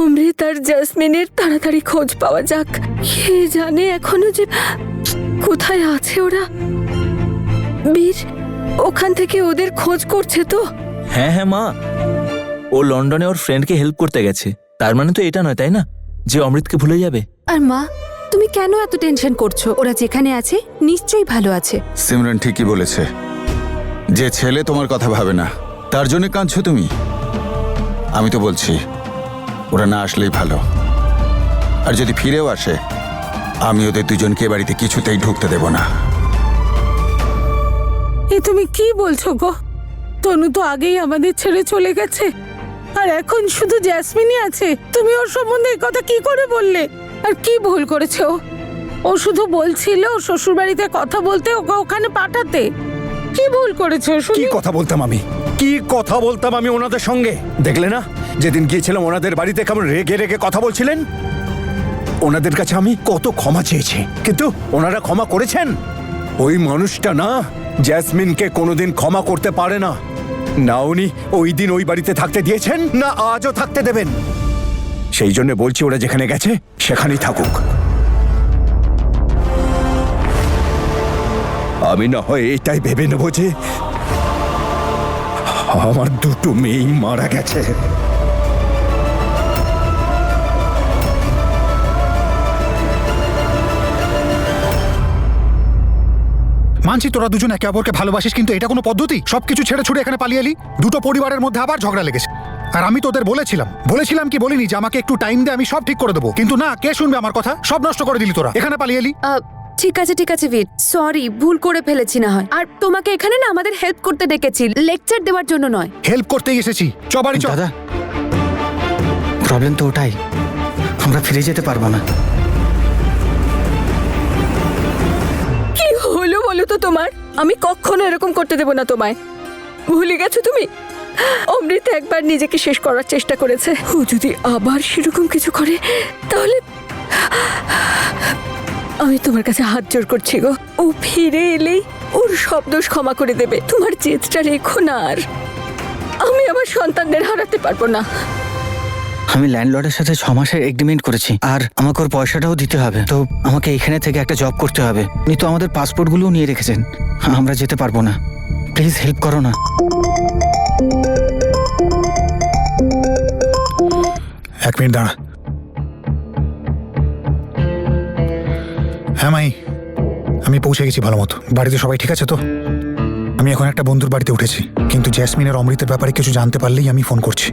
অমৃত আর জাসমিনের তাড়াতাড়ি খোঁজ পাওয়া যাক। কে জানে এখনো যে কোথায় আছে ওরা। বীর ওখান থেকে ওদের খোঁজ করছে তো? হ্যাঁ হ্যাঁ মা, ও লন্ডনে ওর ফ্রেন্ডকে হেল্প করতে গেছে। তার মানে তো এটা নয়, তাই না, যে অমৃতকে ভুলে যাবে? আর মা, তুমি কেন এত টেনশন করছো? ওরা যেখানে আছে নিশ্চয়ই ভালো আছে। সিমরান ঠিকই বলেছে, যে ছেলে তোমার কথা ভাবে না তার জন্য কাঁদছো তুমি। আমি তো বলছি ওরা না আসলেই ভালো। আর যদি ফিরেও আসে, আমি ওদের দুজনকে বাড়িতে কিছুতেই ঢুকতে দেব না। এ তুমি কি বলছো গো? তনু তো আগেই আমাদের ছেড়ে চলে গেছে, আর এখন শুধু জ্যাসমিনই আছে। তুমি ওর সম্বন্ধে এই কথা কি করে বললে? আর কি ভুল করেছে ও? ও শুধু বলছিল শ্বশুর বাড়িতে কথা বলতে, ওকে ওখানে পাঠাতে। কি ভুল করেছে ও? কি কথা বলতাম আমি, কি কথা বলতাম আমি ওনাদের সঙ্গে? দেখলে না যেদিন গিয়েছিলাম ওনাদের বাড়িতে কেমন রেগে রেগে কথা বলছিলেন? ওনাদের কাছে আমি কত ক্ষমা চেয়েছি, কিন্তু ওনারা ক্ষমা করেছেন? ওই মানুষটা না জ্যাসমিনকে কোনোদিন ক্ষমা করতে পারে না। না উনি ওই দিন ওই বাড়িতে থাকতে দিয়েছেন, না আজও থাকতে দেবেন। সেই জন্য বলছি ওরা যেখানে গেছে সেখানেই থাকুক। আমি না হয় এটাই ভেবে নেব যে আমার দুটো মেয়েই মারা গেছে। মানছি তোরা দুজন একে অপরকে ভালোবাসিস, কিন্তু এটা কোনো পদ্ধতি? সবকিছু ছেড়ে ছুড়ে এখানে পালিয়ে এলি, দুটো পরিবারের মধ্যে আবার ঝগড়া লেগেছে। আর আমি তোদের বলেছিলাম কি বলিনি যে আমাকে একটু টাইম দে, আমি সব ঠিক করে দেবো? কিন্তু না, কে শুনবে আমার কথা? সব নষ্ট করে দিলি তোরা, এখানে পালিয়ে এলি। ঠিক আছে বীর, সরি, ভুল করে ফেলেছি না হয়। আর তোমাকে এখানে না আমাদের হেল্প করতে ডেকেছি, লেকচার দেওয়ার জন্য নয়। হেল্প করতেই এসেছি, চ বাড়ি চ। দাদা, প্রবলেম তো ওটাই, আমরা ফিরে যেতে পারবো না। কি হলো বলো তো তোমার? আমি কখনো এরকম করতে দেব না তোমায়। ভুলে গেছো তুমি? অমৃত একবার নিজেকে শেষ করার চেষ্টা করেছে। ও যদি আবার সেরকম কিছু করে, তাহলে আমি তোমার কাছে হাত জোড় করছি গো। ও ফিরে এলেই ওর সব দোষ ক্ষমা করে দেবে। তোমার জেদটা রেখো না। আর আমি আমার সন্তানদের হারাতে পারবো না। আমি ল্যান্ডলর্ডের সাথে 6 মাসের এগ্রিমেন্ট করেছি, আর আমাকে ওর পয়সাটাও দিতে হবে। তো আমাকে এখানে থেকে একটা জব করতে হবে। উনি তো আমাদের পাসপোর্টগুলোও নিয়ে রেখেছেন। আমরা যেতে পারবো না, প্লিজ হেল্প করো না। এক মিনিট দাঁড়া। হ্যাঁ মাই, আমি পৌঁছে গেছি ভালো মতো। বাড়িতে সবাই ঠিক আছে তো? আমি এখন একটা বন্ধুর বাড়িতে উঠেছি, কিন্তু জ্যাসমিনের অমৃতের ব্যাপারে কিছু জানতে পারলেই আমি ফোন করছি।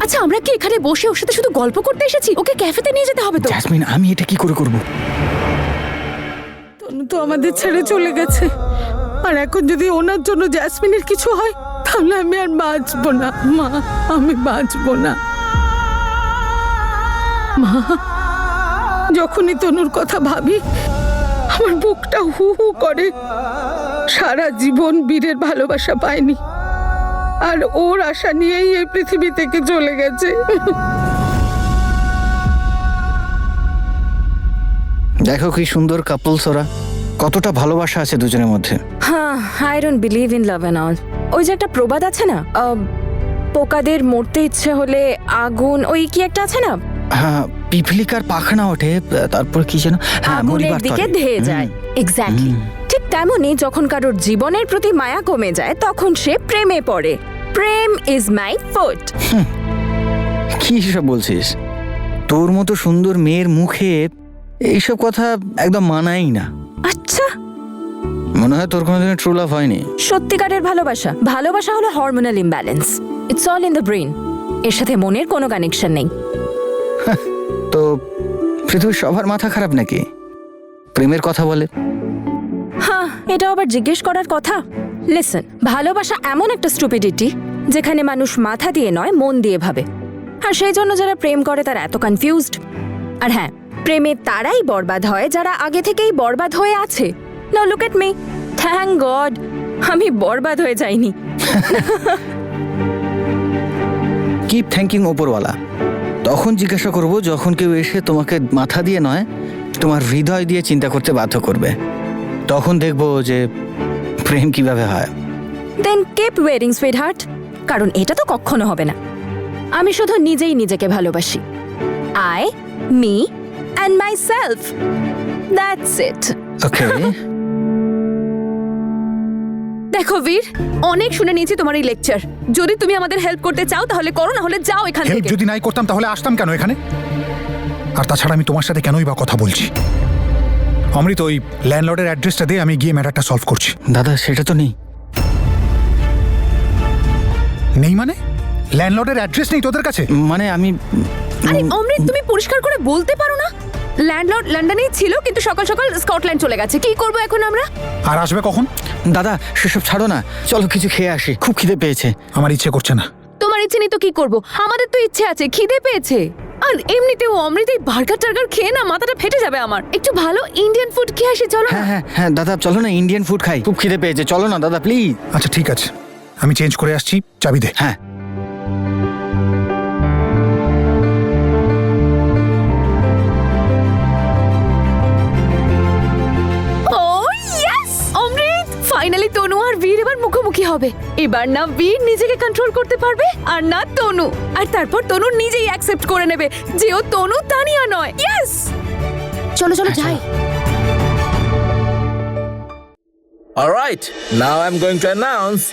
আচ্ছা, আমরা কি এখানে বসে ওর সাথে শুধু গল্প করতে এসেছি? ওকে ক্যাফেতে নিয়ে যেতে হবে তো। জ্যাসমিন, আমি এটা কি করে করবো? তনু তো আমাদের ছেড়ে চলে গেছে, আর এখন যদি ওনার জন্য জ্যাসমিনের কিছু হয়, তাহলে আমি আর বাঁচবো না মা। আমি বাঁচবো না মা। যখনই তনুর কথা ভাবি, আমার বুকটা হু হু করে। সারা জীবন বীরের ভালোবাসা পায়নি, আর ওর আশা নিয়েই এই পৃথিবী থেকে চলে গেছে। দেখো কি সুন্দর কাপলস ওরা, কতটা ভালোবাসা আছে দুজনের মধ্যে। হ্যাঁ, I don't believe in love and all. ওই যে একটা প্রবাদ আছে না, পোকাদের মরতে ইচ্ছে হলে আগুন, ওই কি একটা আছে না, হ্যাঁ, পিপলিকার পাখনা ওঠে, তারপর কি যেন, হ্যাঁ, আগুনের মরিবার দিকে তরে। ধেয়ে যায়। এক্স্যাক্টলি। ঠিক তেমনই যখন কারোর জীবনের প্রতি মায়া কমে যায়, তখন সে প্রেমে পড়ে। প্রেম ইজ মাই ফুট। কি সব বলছিস? তোর মতো সুন্দর মেয়ের মুখে এইসব কথা একদম মানাই না। আচ্ছা, মনে হয় তোর কোনোদিন ট্রু লাভ হয়নি। সত্যিকারের ভালোবাসা হলো hormonal imbalance. It's all in the brain. এর সাথে মনের কোনো কানেকশন নেই। তো পৃথিবীর সবার মাথা খারাপ নাকি প্রেমের কথা বলে? হ্যাঁ, এটা আবার জিজ্ঞেস করার কথা? লিসেন, ভালোবাসা এমন একটা স্টুপিডিটি যেখানে মানুষ মাথা দিয়ে নয়, মন দিয়ে ভাবে। আর সেই জন্য যারা প্রেম করে তারা এত কনফিউজড। আর হ্যাঁ, প্রেমে তারাই বরবাদ হয় যারা আগে থেকেই বরবাদ হয়ে আছে। Now look at me, thank God আমি বরবাদ হয়ে যাইনি। কিপ থ্যাঙ্কিং ওপরওয়ালা। তখন জিজ্ঞাসা করব যখন কেউ এসে তোমাকে মাথা দিয়ে নয়, তোমার হৃদয় দিয়ে চিন্তা করতে বাধ্য করবে। তখন দেখবো যে প্রেম কিভাবে হয়। দেন কিপ ওয়েরিং সুইটহার্ট, কারণ এটা তো কখনো হবে না। আমি শুধু নিজেই নিজেকে ভালোবাসি। I, me and myself, that's it. Okay. দেখো বীর, অনেক শুনে নিয়েছি তোমার এই লেকচার। যদি তুমি আমাদের হেল্প করতে চাও তাহলে করো, না হলে যাও এখান হেল্প থেকে। যদি নাই করতাম তাহলে আসতাম কেন এখানে? আর তাছাড়া আমি তোমার সাথে কেনই বা কথা বলছি? অমৃত, ওই ল্যান্ডলর্ডের অ্যাড্রেসটা দিয়ে আমি গিয়ে ম্যাটারটা সলভ করছি। দাদা সেটা তো নেই। নেই মানে? ল্যান্ডলর্ডের অ্যাড্রেস নেই তোদের কাছে? মানে আমি আরে অমৃত, তুমি পরিষ্কার করে বলতে পারো না? ল্যান্ডলর্ড লন্ডনেই ছিল, কিন্তু সকাল সকাল স্কটল্যান্ড চলে গেছে। কি করবো এখন আমরা? আর আসবে কখন? দাদা সেসব ছাড়ো না, চলো কিছু খেয়ে আসি, খুব খিদে পেয়েছে। আমার ইচ্ছে করছে না। তোমার ইচ্ছে নেই তো কি করবো? আমাদের তো ইচ্ছে আছে, খিদে পেয়েছে। আর এমনিতেও অমৃত এই বার্গার টার্গার খেয়ে না মাথাটা ফেটে যাবে আমার। একটু ভালো ইন্ডিয়ান ফুড খেয়ে আসি, চলো না? হ্যাঁ হ্যাঁ হ্যাঁ দাদা চলো না, ইন্ডিয়ান ফুড খাই, খুব খিদে পেয়েছে, চলো না দাদা প্লিজ। আচ্ছা ঠিক আছে, আমি চেঞ্জ করে আসছি, চাবি দে। হ্যাঁ। ও ইয়েস! অমৃত, ফাইনালি তনু আর বীর এবার মুখোমুখি হবে। এবার না বীর নিজেকে কন্ট্রোল করতে পারবে, আর না তনু। আর তারপর তনু নিজেই অ্যাকসেপ্ট করে নেবে যে ও তনু, তানিয়া নয়। ইয়েস! চলো চলো যাই। Alright, now I'm going to announce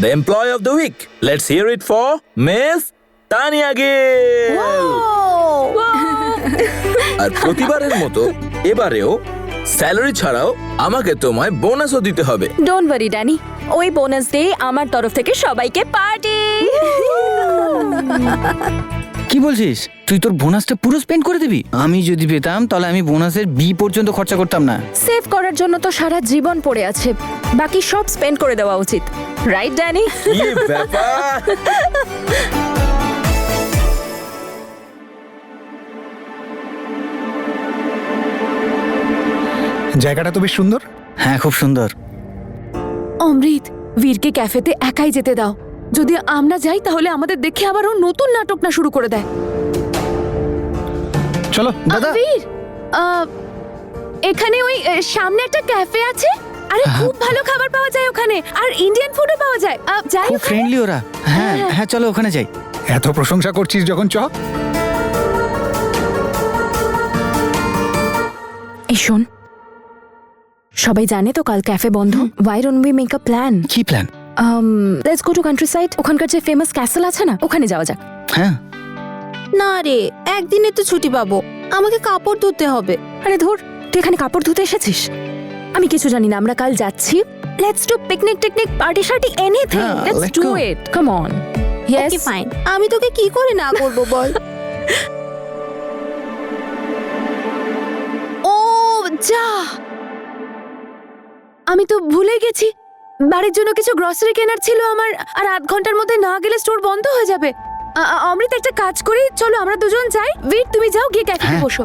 the employee of the week. Let's hear it for Miss Tania Gill. আর প্রতিবারের মতো এবারেও স্যালারি ছাড়াও আমাকে তোমায় বোনাসও দিতে হবে। ডোন্ট ওয়ারি ড্যানি, ওই বোনাস দিয়ে আমার তরফ থেকে সবাইকে পার্টি। কি বলছিস? তুই তোর বোনাসটা পুরো স্পেন্ড করে দিবি? আমি যদি পেতাম তাহলে আমি বোনাসের বি পর্যন্ত খরচা করতাম না। সেভ করার জন্য তো সারা জীবন পড়ে আছে, বাকি সব স্পেন্ড করে দেওয়া উচিত, রাইট ড্যানি? কি ব্যাপার? জায়গাটা তো বেশ সুন্দর। হ্যাঁ খুব সুন্দর। অমৃত, বীরকে ক্যাফেতে একাই যেতে দাও। যদি আমরা যাই তাহলে আমাদের দেখে আবার ও নতুন নাটক না শুরু করে দেয়। চলো। দাদা বীর, এখানে ওই সামনে একটা ক্যাফে আছে। আরে খুব ভালো খাবার পাওয়া যায় ওখানে, আর ইন্ডিয়ান ফুডও পাওয়া যায়। যাই খুব ওখানে। ফ্রেন্ডলি ওরা। হ্যাঁ হ্যাঁ চলো ওখানে যাই। এত প্রশংসা করছিস যখন, চ। এই শোন, সবাই জানে তো কাল ক্যাফে বন্ধ। Why don't we make a plan? কি plan? Let's go to countryside. ওখানকার যে ফেমাস ক্যাসেল আছে না, ওখানে যাওয়া যাক। হ্যাঁ না রে, একদিনে তো ছুটি পাবো, আমাকে কাপড় ধুতে হবে। আরে ধুর, তুই এখানে কাপড় ধুতে এসেছিস? আমি কিছু জানি না, আমরা কাল যাচ্ছি। লেটস ডু পিকনিক টিকনিক পার্টি শার্টি এনিথিং, হ্যাঁ, let's let's do go. It, come on. Yes okay fine, আমি তোকে কি করে না করব বল? ও যা, আমি তো ভুলে গেছি, বাড়ির জন্য কিছু গ্রসারি কেনার ছিল আমার। আর আধ ঘন্টার মধ্যে না গেলে স্টোর বন্ধ হয়ে যাবে। অমৃত, একটা কাজ করি, চলো আমরা দুজন যাই। বীর তুমি যাও, গিয়ে ক্যাফেতে হ্যাঁ। বসো।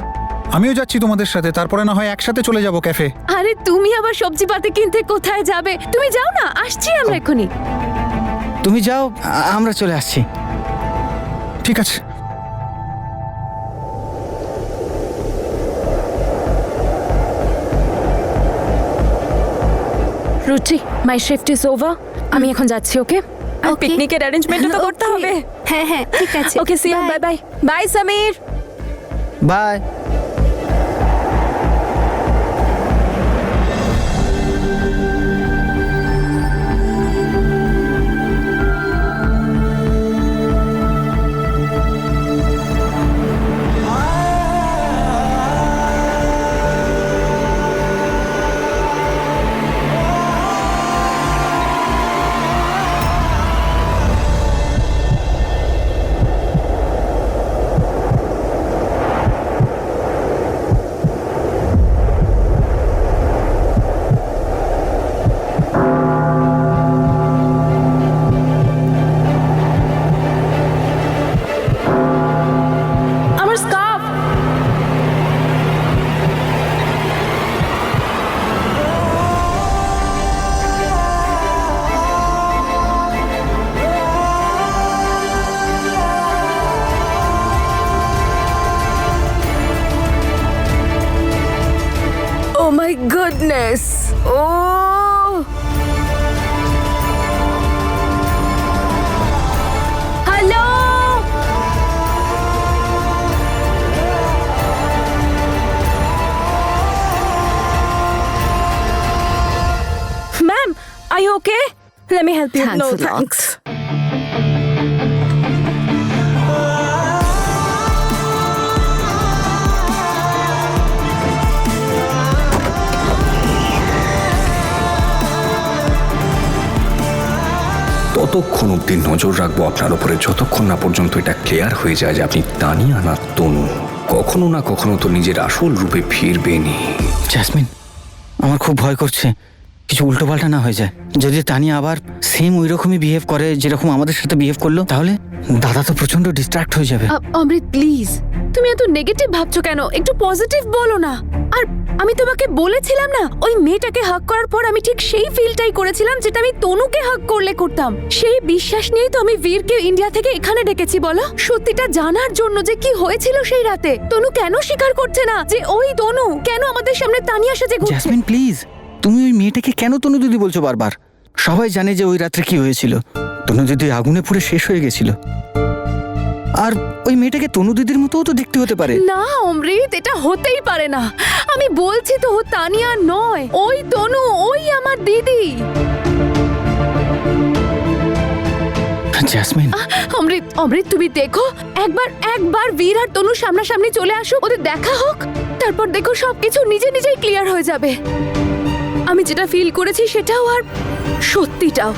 আমিও যাচ্ছি তোমাদের সাথে, তারপরে না হয় একসাথে চলে যাব ক্যাফে। আরে তুমি আবার সবজি পাতি কিনতে কোথায় যাবে? তুমি যাও না, আসছি আমরা এক্ষুনি। তুমি যাও, আমরা চলে আসছি। ঠিক আছে। রুচি, মাই শিফট ইজ ওভার, আমি এখন যাচ্ছি। ওকে, আর Okay. পিকনিকের অ্যারেঞ্জমেন্টও তো করতে Okay. হবে। হ্যাঁ হ্যাঁ ঠিক আছে। Okay, see you, bye bye. Bye Samir. Bye. আমার scarf. Oh my goodness! Oh hello Are you okay? Let me help you. No thanks. ততক্ষণ অব্দি নজর রাখবো আপনার উপরে যতক্ষণ না পর্যন্ত এটা ক্লিয়ার হয়ে যায় যে আপনি তানিয়া না তনু। কখনো না কখনো তো নিজের আসল রূপে ফিরবেনই। জ্যাসমিন, আমার খুব ভয় করছে কিছু উল্টোপাল্টা না হয়ে যায়। যদি তানিয়া আবার সেম ওই রকমই বিহেভ করে যেরকম আমাদের সাথে বিহেভ করলো, তাহলে দাদা তো প্রচন্ড ডিস্ট্রাক্ট হয়ে যাবে। অমৃত প্লিজ, তুমি এত নেগেটিভ ভাবছো কেন? একটু পজিটিভ বলো না। আর আমি তোমাকে বলেছিলাম না, ওই মেয়েটাকে হাক করার পর আমি ঠিক সেই ফিলটাই করেছিলাম যেটা আমি তনুকে হাক করলে করতাম। সেই বিশ্বাস নিয়েই তো আমি বীরকে ইন্ডিয়া থেকে এখানে ডেকেছি বলো, সত্যিটা জানার জন্য যে কি হয়েছিল সেই রাতে। তনু কেন স্বীকার করছে না যে ওই তনু? কেন আমাদের সামনে তানিয়া সেজে ঘুরছে? জ্যাসমিন প্লিজ, তুমি ওই মেয়েটাকে কেন তনু দিদি বলছো বারবার? সবাই জানে যে ওই রাত্রে কি হয়েছিল। তনু দিদি আগুনে পুড়ে শেষ হয়ে গেছিল। আর ওই মেয়েটাকে তনু দিদির মতোও তো দেখতে হতে পারে। না অমৃত, এটা হতেই পারে না। আমি বলছি তো, ও তানিয়া নয়, ওই তনু, ওই আমার দিদি। জ্যাসমিন, অমৃত অমৃত তুমি দেখো, একবার বীর আর তনু সামনাসামনি চলে আসুক, ওদের দেখা হোক, তারপর দেখো সবকিছু নিজে নিজেই ক্লিয়ার হয়ে যাবে। আমি যেটা ফিল করেছি সেটাও আর সত্যিটাও।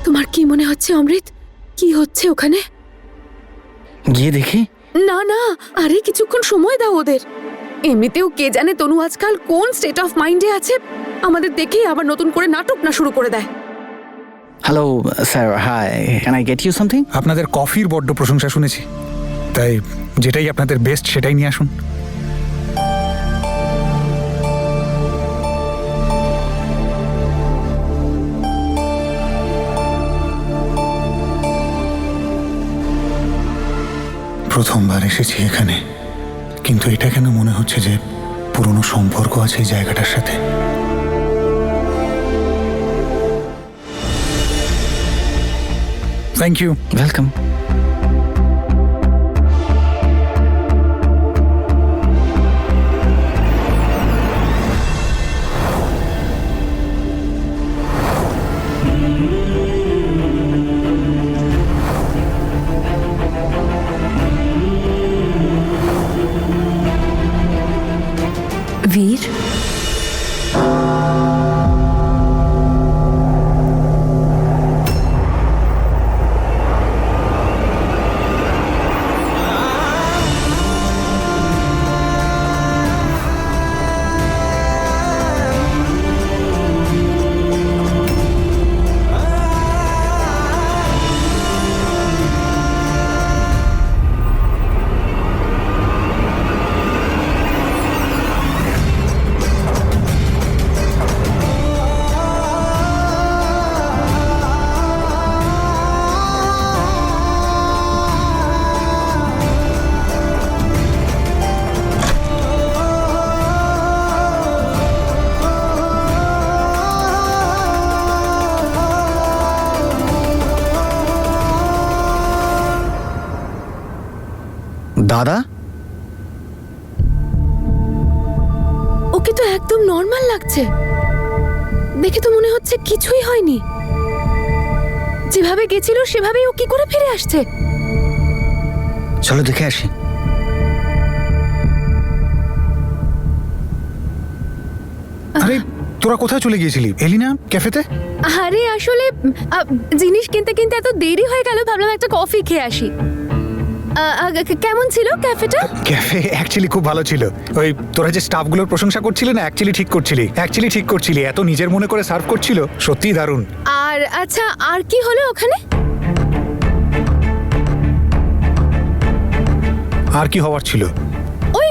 তোমার কি মনে হচ্ছে অমৃত? কি হচ্ছে ওখানে? গিয়ে দেখি। না না, আরে কিছুক্ষণ সময় দাও ওদের। এমনিতেও কে জানে তনু আজকাল কোন স্টেট অফ মাইন্ডে আছে, আমাদের দেখেই আবার নতুন করে নাটক না শুরু করে দেয়। Hello sir, hi, can I get you something? আপনাদের কফির বড্ড প্রশংসা শুনেছি, তাই যেটাই আপনাদের বেস্ট সেটাই নিয়ে আসুন। প্রথমবার এসেছি এখানে, কিন্তু এটা কেন মনে হচ্ছে যে পুরনো সম্পর্ক আছে এই জায়গাটার সাথে। Thank you. ওয়েলকাম। বীর, দাদা, ওকে তো একদম নর্মাল লাগছে, দেখে তো মনে হচ্ছে কিছুই হয়নি। যেভাবে গেছিল সেভাবেই ও কি করে ফিরে আসছে? চলো দেখে আসি। আরে তোরা কোথায় চলে গিয়েছিলি? এলি না ক্যাফেতে? আরে আসলে জিনিস কিনতে কিনতে এত দেরি হয়ে গেল, ভাবলাম একটা কফি খেয়ে আসি। কেমন ছিল ক্যাফেটা? ক্যাফে অ্যাকচুয়ালি খুব ভালো ছিল। ওই তোরা যে স্টাফগুলোর প্রশংসা করছিলি না, অ্যাকচুয়ালি ঠিক করছিলি, এত নিজের মনে করে সার্ভ করছিল, সত্যিই দারুণ। আর আচ্ছা, আর কি হলো ওখানে? আর কি হওয়ার ছিল? ওই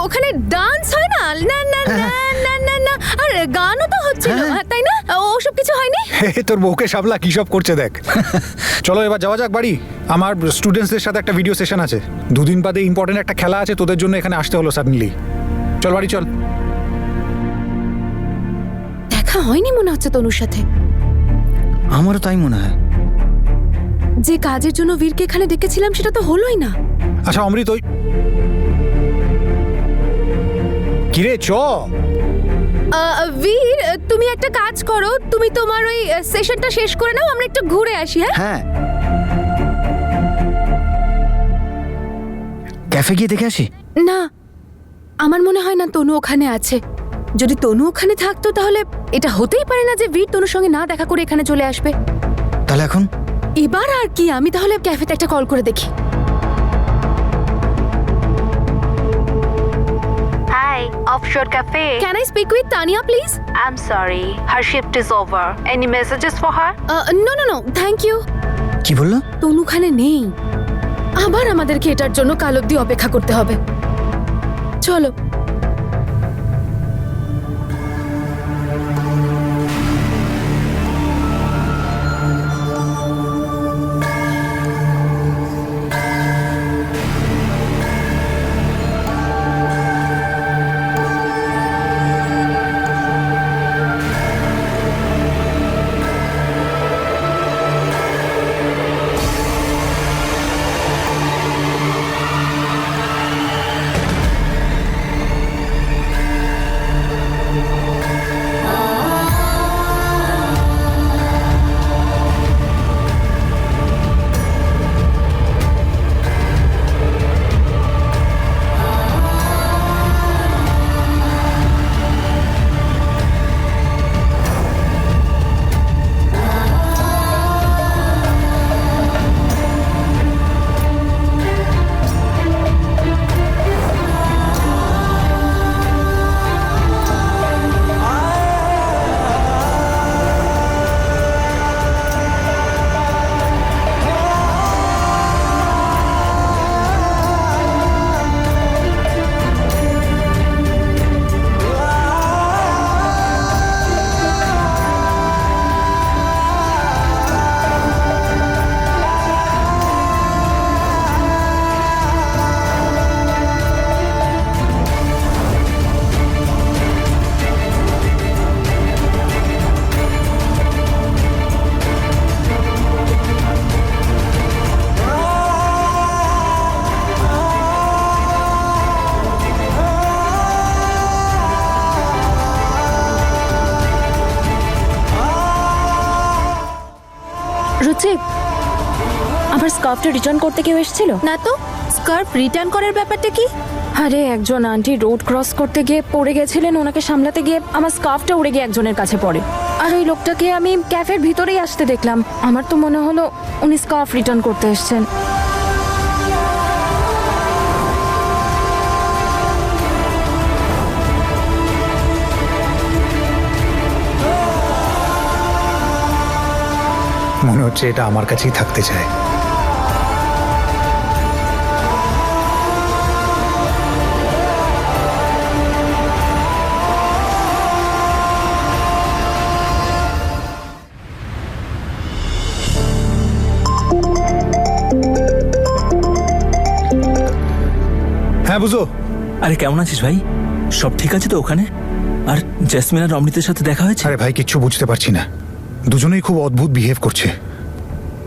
ওখানে ডান্স হয় না? না না না না না না, আর গানও তো হচ্ছিল, তাই না? ওসব কিছু হয়নি? তোর বউকে সামলা কি সব করছে দেখ। চলো এবার যাওয়া যাক বাড়ি। আমার স্টুডেন্টসদের সাথে একটা ভিডিও সেশন আছে, 2 দিন বাদে ইম্পর্টেন্ট একটা খেলা আছে, তোদের জন্য এখানে আসতে হলো সাডেনলি। চল বাড়ি চল। দেখা হয়নি মনে হচ্ছে তনুর সাথে। আমারও তাই মনে হয়। যে কাজের জন্য বীরকে এখানে ডেকেছিলাম সেটা তো হলোই না। আচ্ছা অমৃত, ওই কিরে চ। বীর, তুমি একটা কাজ করো, তুমি তোমার ওই সেশনটা শেষ করে নাও, আমরা একটু ঘুরে আসি। হ্যাঁ হ্যাঁ, ক্যাফে গিয়ে দেখে আসি। না, আমার মনে হয় না তনু ওখানে আছে। যদি তনু ওখানে থাকতো তাহলে এটা হতেই পারে না যে বীর তনুর সঙ্গে না দেখা করে এখানে চলে আসবে। তাহলে এখন এবার আর কি, আমি তাহলে ক্যাফেতে একটা কল করে দেখি। Hi, Offshore Cafe. Can I speak with Tania, please? I'm sorry, her shift is over. Any messages for her? No, thank you. কি বললো? তনু ওখানে নেই। আবার আমাদেরকে এটার জন্য কাল অবধি অপেক্ষা করতে হবে। চলো। রুচিক, আমার স্কার্ফটা রিটার্ন করতে কেউ এসেছিল? না তো, স্কার্ফ রিটার্ন করার ব্যাপারটা কি? আরে একজন আন্টি রোড ক্রস করতে গিয়ে পড়ে গেছিলেন, ওনাকে সামলাতে গিয়ে আমার স্কার্ফটা উড়ে গিয়ে একজনের কাছে পড়ে। আর ওই লোকটাকে আমি ক্যাফের ভিতরেই আসতে দেখলাম। আমার তো মনে হলো উনি স্কার্ফ রিটার্ন করতে এসেছেন। মনে হচ্ছে এটা আমার কাছেই থাকতে চায়। হ্যাঁ বুঝো। আরে কেমন আছিস ভাই? সব ঠিক আছে তো ওখানে? আর জেসমিন আর অমৃতের সাথে দেখা হয়েছে? আরে ভাই কিচ্ছু বুঝতে পারছি না, দুজনেই খুব অদ্ভুত বিহেভ করছে।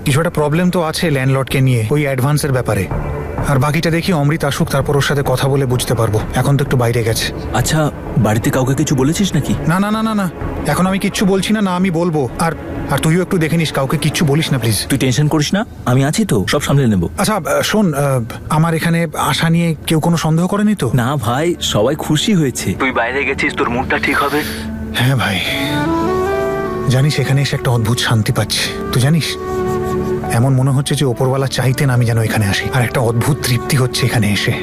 কিছু একটা প্রবলেম তো আছে ল্যান্ডলর্ডকে নিয়ে, ওই অ্যাডভান্সের ব্যাপারে। আর বাকিটা দেখি অমৃত আসুক, তারপর ওর সাথে কথা বলে বুঝতে পারবো। এখন তো একটু বাইরে গেছে। আচ্ছা, বাড়িতে কাউকে কিছু বলেছিস নাকি? না না না না না, এখন আমি কিচ্ছু বলছি না, না আমি বলবো। আর আর তুইও একটু দেখে নিস, কাউকে কিচ্ছু বলিস না প্লিজ। তুই টেনশন করিস না, আমি আছি তো, সব সামলে নেব। আচ্ছা শোন, আমার এখানে আসা নিয়ে কেউ কোনো সন্দেহ করেনি তো? না ভাই, সবাই খুশি হয়েছে। তুই বাইরে গেছিস, তোর মুডটা ঠিক হবে। হ্যাঁ ভাই, জানিস এখানে এসে একটা অদ্ভুত শান্তি পাচ্ছি। তুই জানিস এমন মনে হচ্ছে যে ওপরওয়ালা চাইতেন আমি যেন এখানে আসি, আর একটা অদ্ভুত তৃপ্তি হচ্ছে এখানে এসে।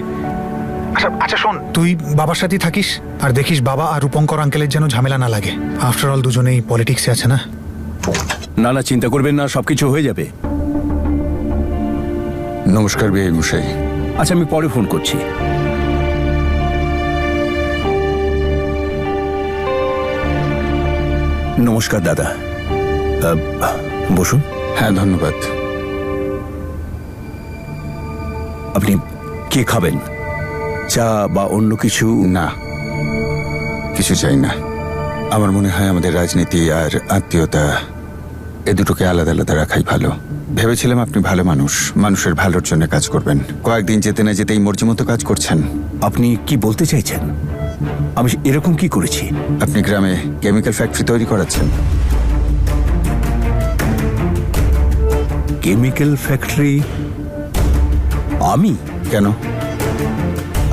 আচ্ছা আচ্ছা শোন, তুই বাবার সাথেই থাকিস আর দেখিস বাবা আর রূপঙ্কর আঙ্কেলের যেন ঝামেলা না লাগে। আফটার অল দুজনেই পলিটিক্সে আছে না। না না, চিন্তা করবেন না, সবকিছু হয়ে যাবে। নমস্কার বিআই মশাই। আচ্ছা, আমি পরে ফোন করছি। নমস্কার দাদা, বসুন। হ্যাঁ ধন্যবাদ। আপনি কি খাবেন? চা বা অন্য কিছু? না, কিছু চাই না। আমার মনে হয় আমাদের রাজনীতি আর আত্মীয়তা এ দুটোকে আলাদা আলাদা রাখাই ভালো। ভেবেছিলাম আপনি ভালো মানুষ, মানুষের ভালোর জন্য কাজ করবেন। কয়েকদিন যেতে না যেতেই মর্জি মতো কাজ করছেন। আপনি কি বলতে চাইছেন? আমি এরকম কি করেছি? আপনি গ্রামে কেমিক্যাল ফ্যাক্টরি তৈরি করাচ্ছেন। Chemical factory? আমি? কেন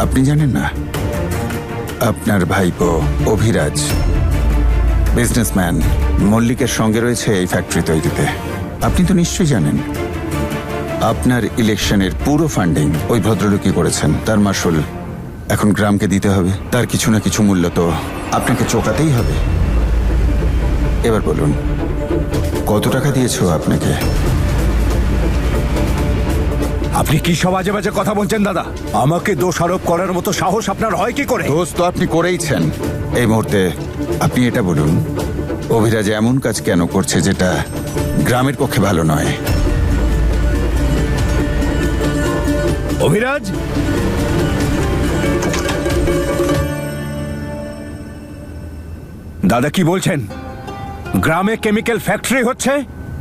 আপনি জানেন না? আপনার ভাইপো অভিরাজ বিজনেসম্যান মল্লিকের সঙ্গে রয়েছে এই ফ্যাক্টরি তৈরিতে। আপনি তো নিশ্চয়ই জানেন। আপনার ইলেকশনের পুরো ফান্ডিং ওই ভদ্রলোকই করেছেন। তার মাসুল এখন গ্রামকে দিতে হবে। তার কিছু না কিছু মূল্য তো আপনাকে চোকাতেই হবে। এবার বলুন, কত টাকা দিয়েছো আপনাকে? আপনি কি সব আজে বাজে কথা বলছেন দাদা? আমাকে দোষারোপ করার মতো সাহস আপনার হয় কি করে? দোষ তো আপনি করেইছেন। এই মুহূর্তে আপনি এটা বলুন, অভিরাজ এমন কাজ কেন করছে যেটা গ্রামের পক্ষে ভালো নয়? অভিরাজ, দাদা কি বলছেন? গ্রামে কেমিক্যাল ফ্যাক্টরি হচ্ছে?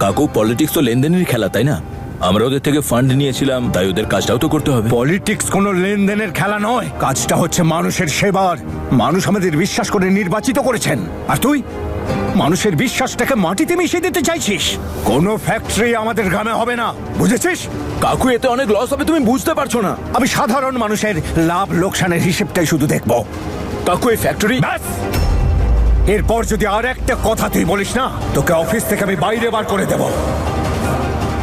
কাকু, পলিটিক্স তো লেনদেনের খেলা, তাই না? আমরা ওদের থেকে ফান্ড নিয়েছিলাম, তাই ওদের কাজটাও তো করতে হবে। পলিটিক্স কোনো লেনদেনের খেলা নয়। কাজটা হচ্ছে মানুষের সেবার। মানুষ আমাদের বিশ্বাস করে নির্বাচিত করেছেন, আর তুই মানুষের বিশ্বাসটাকে মাটিতে মিশিয়ে দিতে চাইছিস। কোনো ফ্যাক্টরি আমাদের গ্রামে হবে না, বুঝেছিস? কাকু, এতে অনেক লস হবে, তুমি বুঝতে পারছো না। আমি সাধারণ মানুষের লাভ লোকসানের হিসেবটাই শুধু দেখবো। কাকু, এই ফ্যাক্টরি ব্যাস! এরপর যদি আর একটা কথা তুই বলিস না, তোকে অফিস থেকে আমি বাইরে বার করে দেব।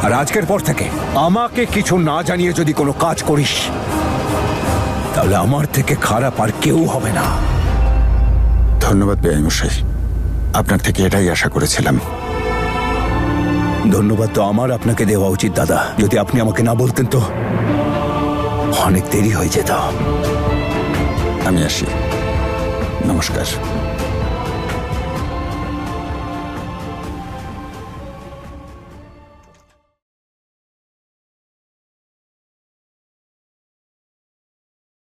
আর আজকের পর থেকে আমাকে কিছু না জানিয়ে যদি কোনো কাজ করিস, তাহলে আমার থেকে খারাপ আর কেউ হবে না। ধন্যবাদ বেআই মশাই, আপনার থেকে এটাই আশা করেছিলাম। ধন্যবাদ তো আমার আপনাকে দেওয়া উচিত দাদা। যদি আপনি আমাকে না বলতেন তো অনেক দেরি হয়ে যেত। আমি আসি, নমস্কার।